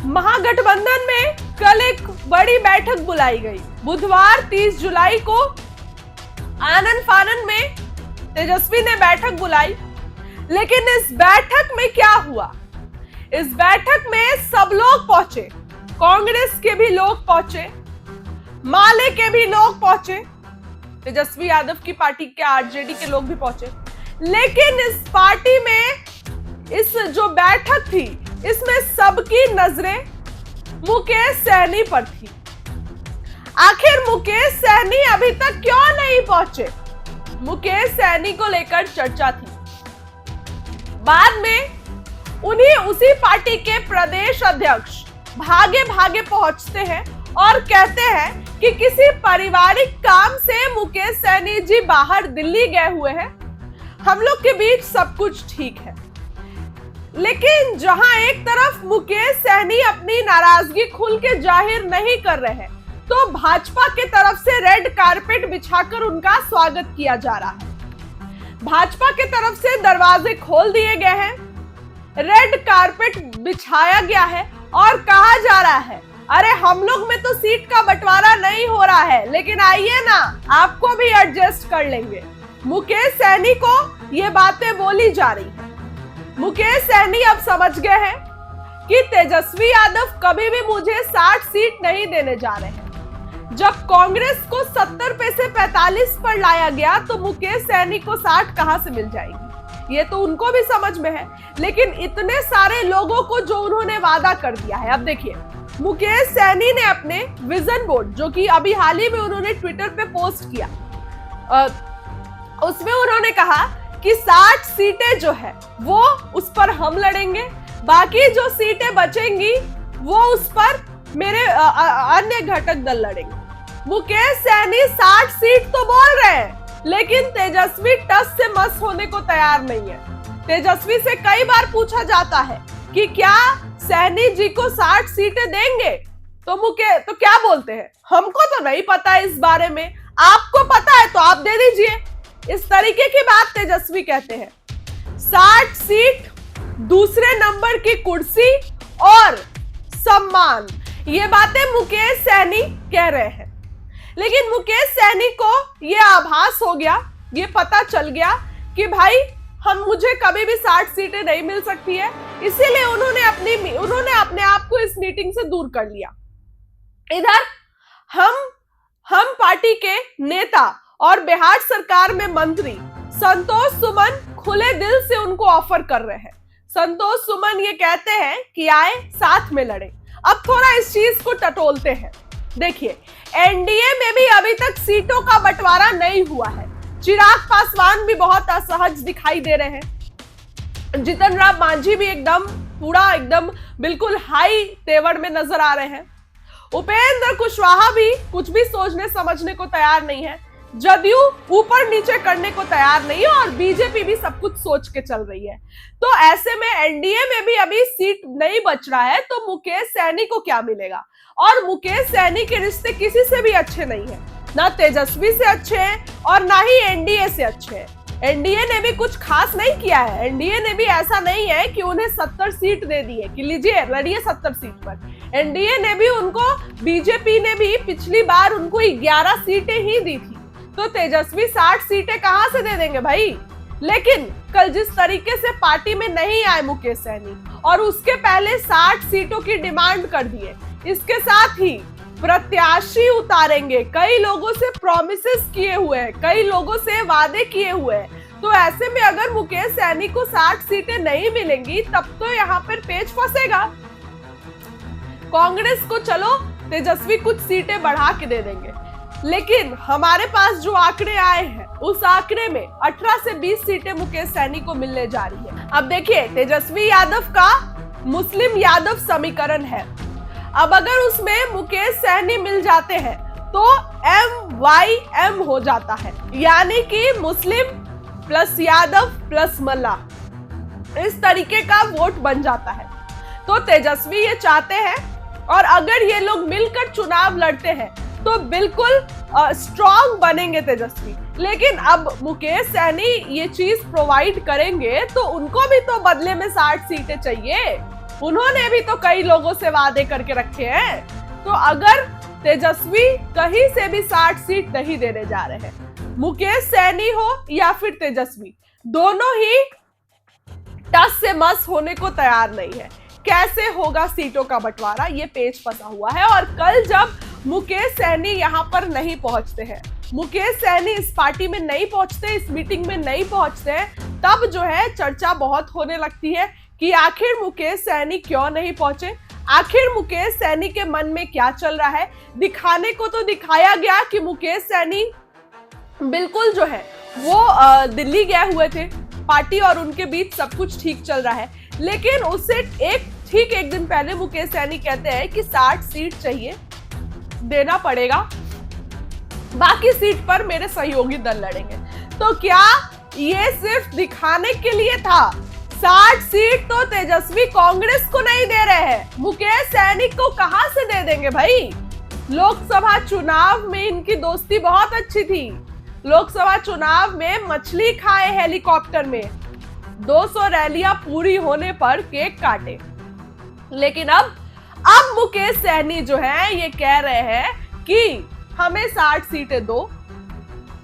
महागठबंधन में कल एक बड़ी बैठक बुलाई गई। बुधवार 30 जुलाई को आनन फानन में तेजस्वी ने बैठक बुलाई, लेकिन इस बैठक में क्या हुआ? इस बैठक में सब लोग पहुंचे, कांग्रेस के भी लोग पहुंचे, माले के भी लोग पहुंचे, तेजस्वी यादव की पार्टी के आरजेडी के लोग भी पहुंचे, लेकिन इस पार्टी में इस जो बैठक थी इसमें सबकी नजरें मुकेश सहनी पर थी। आखिर मुकेश सहनी अभी तक क्यों नहीं पहुंचे? मुकेश सहनी को लेकर चर्चा थी। बाद में उन्हीं उसी पार्टी के प्रदेश अध्यक्ष भागे भागे पहुंचते हैं और कहते हैं कि किसी पारिवारिक काम से मुकेश सहनी जी बाहर दिल्ली गए हुए हैं, हम लोग के बीच सब कुछ ठीक है। लेकिन जहां एक तरफ मुकेश सहनी अपनी नाराजगी खुल के जाहिर नहीं कर रहे हैं, तो भाजपा के तरफ से रेड कारपेट बिछाकर उनका स्वागत किया जा रहा है। भाजपा के तरफ से दरवाजे खोल दिए गए हैं, रेड कारपेट बिछाया गया है और कहा जा रहा है, अरे हम लोग में तो सीट का बंटवारा नहीं हो रहा है, लेकिन आइए ना, आपको भी एडजस्ट कर लेंगे। मुकेश सहनी को ये बातें बोली जा रही है। मुकेश सहनी अब समझ गए हैं कि तेजस्वी यादव कभी भी मुझे 60 सीट नहीं देने जा रहे हैं। जब कांग्रेस को 70 पे से 45 पर लाया गया तो मुकेश सहनी को 60 कहां से मिल जाएगी, ये तो उनको भी समझ में है। लेकिन इतने सारे लोगों को जो उन्होंने वादा कर दिया है, अब देखिए मुकेश सहनी ने अपने विजन बोर्ड, जो कि अभी हाल ही में उन्होंने ट्विटर पे पोस्ट किया, उसमें उन्होंने कहा कि 60 सीटें जो है वो उस पर हम लड़ेंगे, बाकी जो सीटें बचेंगी वो उस पर मेरे अन्य घटक दल लड़ेंगे। मुकेश सहनी 60 सीट तो बोल रहे हैं, लेकिन तेजस्वी टस से मस होने को तैयार नहीं है। तेजस्वी से कई बार पूछा जाता है कि क्या सहनी जी को 60 सीटें देंगे, तो क्या बोलते हैं, हमको तो नहीं पता इस बारे में, आपको पता है तो आप दे दीजिए। इस तरीके की बात तेजस्वी कहते हैं। 60 सीट, दूसरे नंबर की कुर्सी और सम्मान, ये बातें मुकेश सहनी कह रहे हैं। लेकिन मुकेश सहनी को यह आभास हो गया, ये पता चल गया कि भाई मुझे कभी भी 60 सीटें नहीं मिल सकती है, इसीलिए उन्होंने अपने आप को इस मीटिंग से दूर कर लिया। इधर हम पार्टी के नेता और बिहार सरकार में मंत्री संतोष सुमन खुले दिल से उनको ऑफर कर रहे हैं। संतोष सुमन ये कहते हैं कि आए साथ में लड़े। अब थोड़ा इस चीज को टटोलते हैं। देखिए, एनडीए में भी अभी तक सीटों का बंटवारा नहीं हुआ है। चिराग पासवान भी बहुत असहज दिखाई दे रहे हैं। जीतन राम मांझी भी एकदम बिल्कुल हाई तेवर में नजर आ रहे हैं। उपेंद्र कुशवाहा भी कुछ भी सोचने समझने को तैयार नहीं है। जदयू ऊपर नीचे करने को तैयार नहीं है और बीजेपी भी सब कुछ सोच के चल रही है। तो ऐसे में एनडीए में भी अभी सीट नहीं बच रहा है, तो मुकेश सहनी को क्या मिलेगा? और मुकेश सहनी के रिश्ते किसी से भी अच्छे नहीं है, ना तेजस्वी से अच्छे हैं और ना ही एनडीए से अच्छे हैं। एनडीए ने भी कुछ खास नहीं किया है। एनडीए ने भी ऐसा नहीं है कि उन्हें 70 सीट दे दी है कि लीजिए लड़िए 70 सीट पर। एनडीए ने भी उनको, बीजेपी ने भी पिछली बार उनको 11 सीटें ही दी थी, तो तेजस्वी 60 सीटें कहां से दे देंगे भाई? लेकिन कल जिस तरीके से पार्टी में नहीं आए मुकेश सहनी और उसके पहले 60 सीटों की डिमांड कर दिए, इसके साथ ही प्रत्याशी उतारेंगे, कई लोगों से प्रॉमिसेस किए हुए हैं, कई लोगों से वादे किए हुए हैं। तो ऐसे में अगर मुकेश सहनी को 60 सीटें नहीं मिलेंगी, तब तो यहाँ पर पेच फंसेगा। कांग्रेस को चलो तेजस्वी कुछ सीटें बढ़ा के दे देंगे, लेकिन हमारे पास जो आंकड़े आए हैं उस आंकड़े में 18 से 20 सीटें मुकेश सहनी को मिलने जा रही है। अब देखिए, तेजस्वी यादव का मुस्लिम यादव समीकरण है। अब अगर उसमें मुकेश सहनी मिल जाते हैं तो MYM हो जाता है, यानी कि मुस्लिम प्लस यादव प्लस मल्ला, इस तरीके का वोट बन जाता है। तो तेजस्वी ये चाहते हैं, और अगर ये लोग मिलकर चुनाव लड़ते हैं तो बिल्कुल स्ट्रॉन्ग बनेंगे तेजस्वी। लेकिन अब मुकेश सहनी ये चीज प्रोवाइड करेंगे तो उनको भी तो बदले में 60 सीटें चाहिए, उन्होंने भी तो कई लोगों से वादे करके रखे हैं। तो अगर तेजस्वी कहीं से भी 60 सीट नहीं देने जा रहे हैं, मुकेश सैनी हो या फिर तेजस्वी, दोनों ही टस से मस होने को तैयार नहीं है। कैसे होगा सीटों का बंटवारा, ये पेच फंसा हुआ है। और कल जब मुकेश सैनी यहां पर नहीं पहुंचते हैं, मुकेश सैनी इस पार्टी में नहीं पहुंचते, इस मीटिंग में नहीं पहुंचते हैं, तब जो है चर्चा बहुत होने लगती है कि आखिर मुकेश सैनी क्यों नहीं पहुंचे, आखिर मुकेश सैनी के मन में क्या चल रहा है। दिखाने को तो दिखाया गया कि मुकेश सैनी बिल्कुल जो है वो दिल्ली गए हुए थे, पार्टी और उनके बीच सब कुछ ठीक चल रहा है, लेकिन उससे ठीक एक दिन पहले मुकेश सैनी कहते हैं कि 60 सीट चाहिए, देना पड़ेगा, बाकी सीट पर मेरे सहयोगी दल लड़ेंगे। तो क्या ये सिर्फ दिखाने के लिए था? 60 सीट तो तेजस्वी कांग्रेस को नहीं दे रहे हैं, मुकेश सैनी को कहां से दे देंगे भाई? लोकसभा चुनाव में इनकी दोस्ती बहुत अच्छी थी, लोकसभा चुनाव में मछली खाए हेलीकॉप्टर में, 200 रैलियां पूरी होने पर केक काटे। लेकिन अब मुकेश सैनी जो है ये कह रहे हैं कि हमें 60 सीटें दो,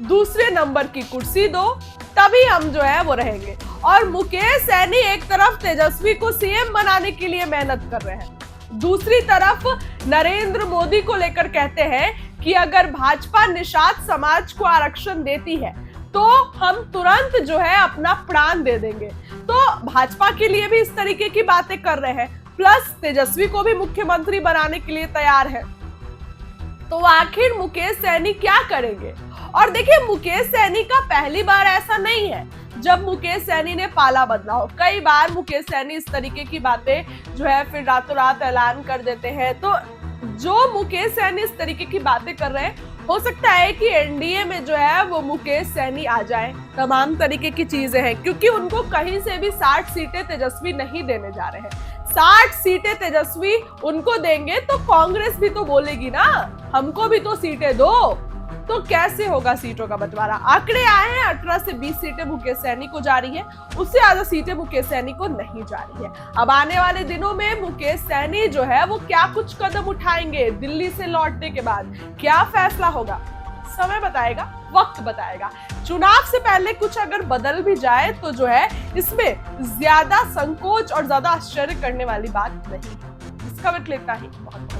दूसरे नंबर की कुर्सी दो, तभी हम जो है वो रहेंगे। और मुकेश सैनी एक तरफ तेजस्वी को सीएम बनाने के लिए मेहनत कर रहे हैं, दूसरी तरफ नरेंद्र मोदी को लेकर कहते हैं कि अगर भाजपा निषाद समाज को आरक्षण देती है तो हम तुरंत जो है अपना प्राण दे देंगे। तो भाजपा के लिए भी इस तरीके की बातें कर रहे हैं, प्लस तेजस्वी को भी मुख्यमंत्री बनाने के लिए तैयार है। तो आखिर मुकेश सैनी क्या करेंगे? और देखिए, मुकेश सैनी का पहली बार ऐसा नहीं है जब मुकेश सैनी ने पाला बदला हो। कई बार मुकेश सैनी इस तरीके की बातें जो है फिर रातों रात ऐलान कर देते हैं। तो जो मुकेश सैनी इस तरीके की बातें कर रहे हैं, हो सकता है कि एनडीए में जो है वो मुकेश सैनी आ जाए। तमाम तरीके की चीजें हैं, क्योंकि उनको कहीं से भी 60 सीटें तेजस्वी नहीं देने जा रहे हैं। 60 सीटें तेजस्वी उनको देंगे तो कांग्रेस भी तो बोलेगी ना, हमको भी तो सीटें दो। तो कैसे होगा सीटों का बंटवारा? आंकड़े आए हैं, 18 से 20 सीटें मुकेश सैनी को जा रही है, उससे ज्यादा सीटें मुकेश सैनी को नहीं जा रही है। अब आने वाले दिनों में मुकेश सैनी जो है वो क्या कुछ कदम उठाएंगे, दिल्ली से लौटने के बाद क्या फैसला होगा, समय बताएगा, वक्त बताएगा। चुनाव से पहले कुछ अगर बदल भी जाए तो जो है इसमें ज्यादा संकोच और ज्यादा आश्चर्य करने वाली बात नहीं है। इस खबर के लिए इतना ही। बहुत